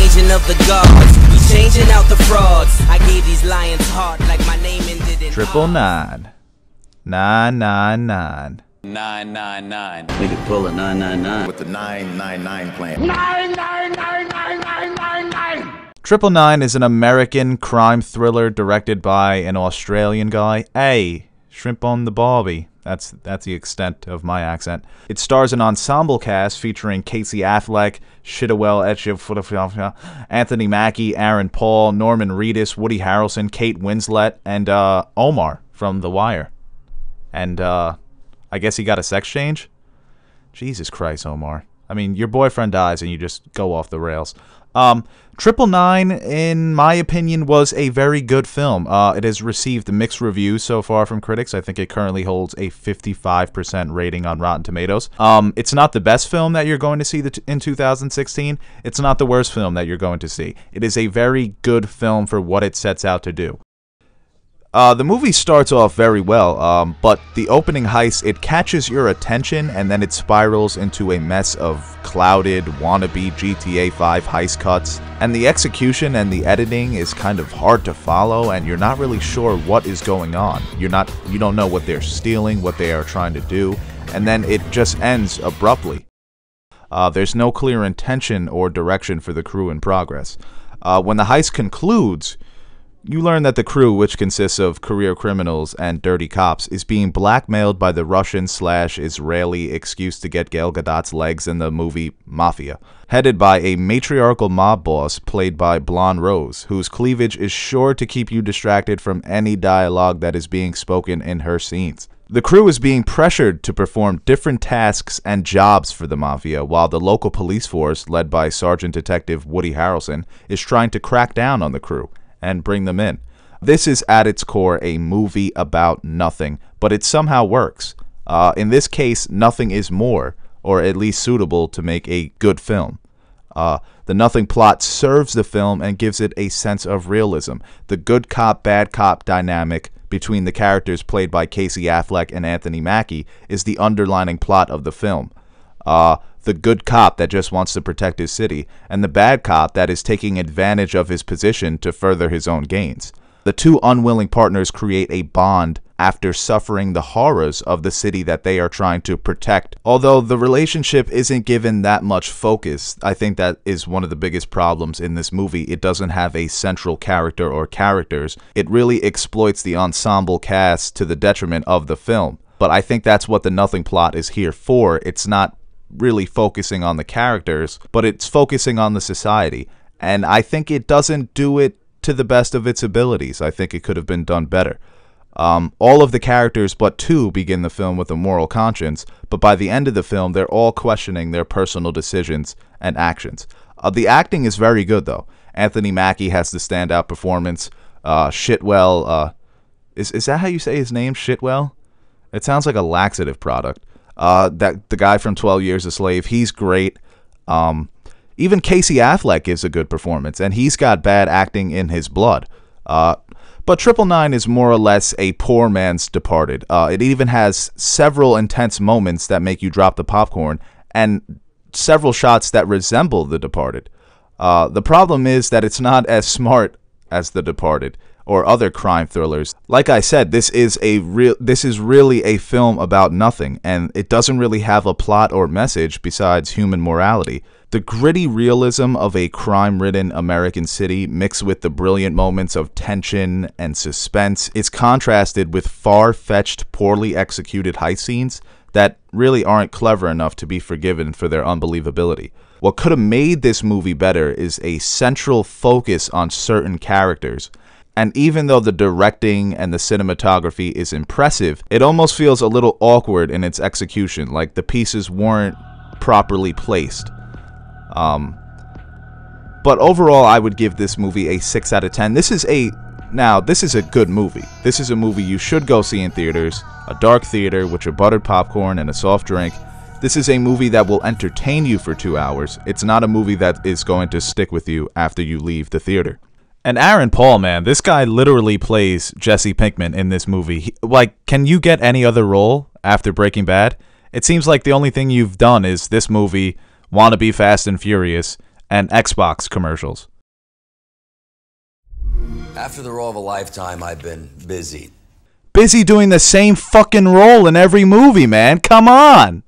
changing of the guards. We changing out the frauds. I gave these lions heart like my name ended in 999. 999. 999. We could pull a 999 with the 999 plan. 9999999. 999 is an American crime thriller directed by an Australian guy. Hey, shrimp on the barbie. That's the extent of my accent. It stars an ensemble cast featuring Casey Affleck, Chiwetel Ejiofor, Anthony Mackie, Aaron Paul, Norman Reedus, Woody Harrelson, Kate Winslet, and Omar from The Wire. And I guess he got a sex change? Jesus Christ, Omar. I mean, your boyfriend dies and you just go off the rails. 999, in my opinion, was a very good film. It has received mixed reviews so far from critics. I think it currently holds a 55% rating on Rotten Tomatoes. It's not the best film that you're going to see in 2016. It's not the worst film that you're going to see. It is a very good film for what it sets out to do. The movie starts off very well, but the opening heist, it catches your attention and then it spirals into a mess of clouded, wannabe GTA 5 heist cuts. And the execution and the editing is kind of hard to follow and you're not really sure what is going on. You don't know what they're stealing, what they are trying to do, and then it just ends abruptly. There's no clear intention or direction for the crew in progress. When the heist concludes, you learn that the crew, which consists of career criminals and dirty cops, is being blackmailed by the Russian/Israeli excuse to get Gal Gadot's legs in the movie Mafia, headed by a matriarchal mob boss played by Blonde Rose, whose cleavage is sure to keep you distracted from any dialogue that is being spoken in her scenes. The crew is being pressured to perform different tasks and jobs for the Mafia, while the local police force, led by Sergeant Detective Woody Harrelson, is trying to crack down on the crew and bring them in. This is at its core a movie about nothing, but it somehow works. In this case, nothing is more, or at least suitable to make a good film. The nothing plot serves the film and gives it a sense of realism. The good cop, bad cop dynamic between the characters played by Casey Affleck and Anthony Mackie is the underlining plot of the film. The good cop that just wants to protect his city, and the bad cop that is taking advantage of his position to further his own gains. The two unwilling partners create a bond after suffering the horrors of the city that they are trying to protect. Although the relationship isn't given that much focus, I think that is one of the biggest problems in this movie. It doesn't have a central character or characters. It really exploits the ensemble cast to the detriment of the film. But I think that's what the nothing plot is here for. It's not really focusing on the characters, but it's focusing on the society. And I think it doesn't do it to the best of its abilities. I think it could have been done better. All of the characters but two begin the film with a moral conscience, but by the end of the film, they're all questioning their personal decisions and actions. The acting is very good, though. Anthony Mackie has the standout performance. Chiwetel, is that how you say his name, Chiwetel? It sounds like a laxative product. That the guy from 12 Years a Slave, he's great. Even Casey Affleck gives a good performance, and he's got bad acting in his blood. But 999 is more or less a poor man's Departed. It even has several intense moments that make you drop the popcorn, and several shots that resemble The Departed. The problem is that it's not as smart as The Departed or other crime thrillers. Like I said, this is really a film about nothing, and it doesn't really have a plot or message besides human morality. The gritty realism of a crime-ridden American city mixed with the brilliant moments of tension and suspense is contrasted with far-fetched, poorly executed heist scenes that really aren't clever enough to be forgiven for their unbelievability. What could have made this movie better is a central focus on certain characters. And even though the directing and the cinematography is impressive, it almost feels a little awkward in its execution, like the pieces weren't properly placed. But overall, I would give this movie a 6 out of 10. This is a good movie. This is a movie you should go see in theaters, a dark theater with your buttered popcorn and a soft drink. This is a movie that will entertain you for 2 hours. It's not a movie that is going to stick with you after you leave the theater. And Aaron Paul, man, this guy literally plays Jesse Pinkman in this movie. Can you get any other role after Breaking Bad? It seems like the only thing you've done is this movie, Wanna Be Fast and Furious, and Xbox commercials. After the role of a lifetime, I've been busy. Busy doing the same fucking role in every movie, man. Come on.